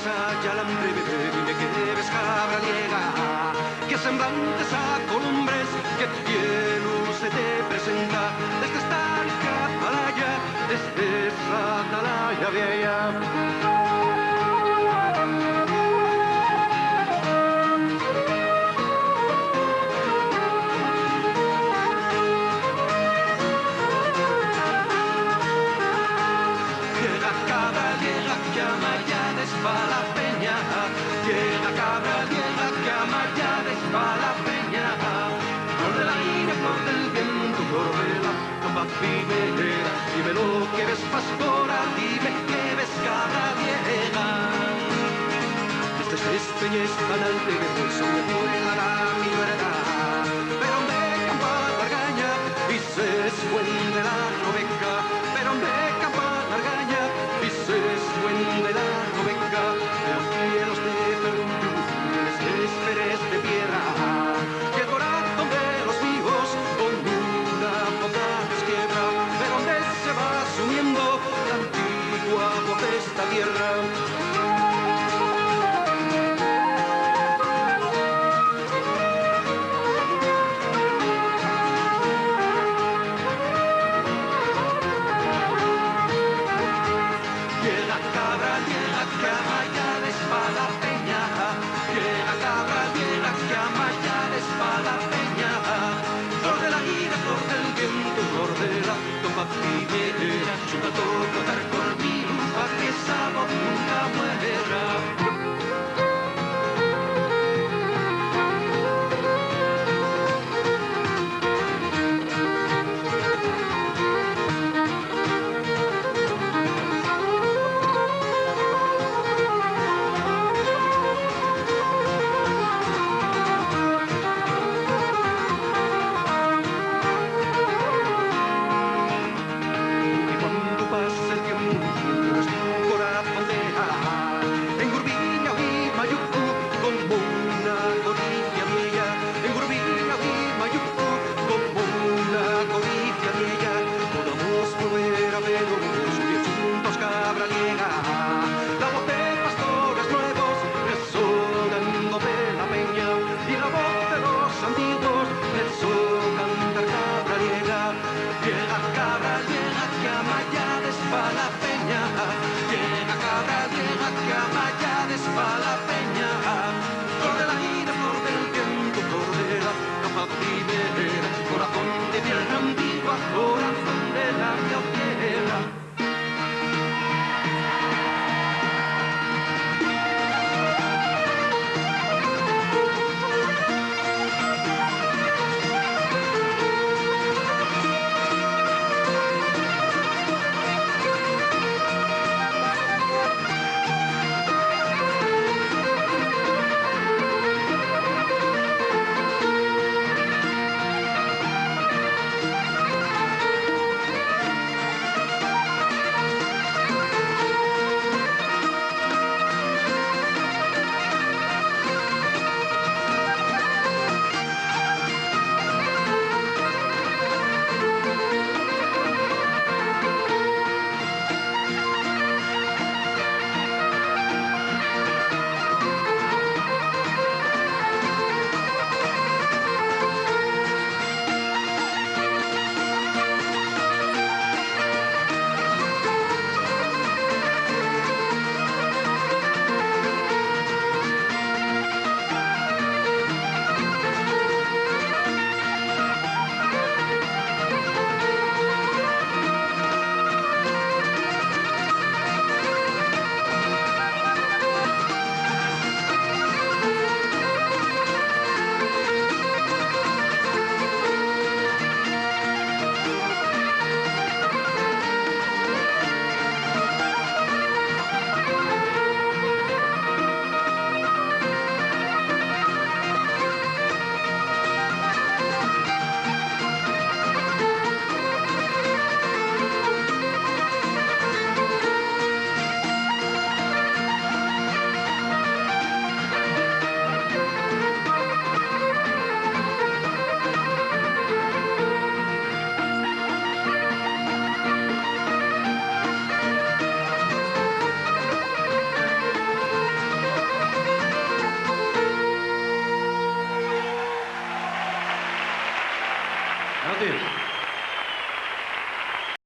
allá la breve, dime que ves cabra liega, que semblantes a columbres, que bien se te presenta desde esta atalaya, desde esa atalaya vieja. Pa' la peña, llega cabra, llega que amayades pa' la peña, flor del aire, flor del viento, flor de la tumba primera, dime lo que ves pastora, dime que ves cabra vieja. Desde Cespeñes tan alegre, sobre vuela la mirada, pero me campa largaña, y se escuende la robeca, pero me campa largaña, y se escuende la robeca, de los cielos de perdiles, esperes de piedra, y el corazón de los míos con una poca quiebra, pero donde se va sumiendo la antigua voz de esta tierra. Flor de la ira, flor del viento, flor de la tumba primera.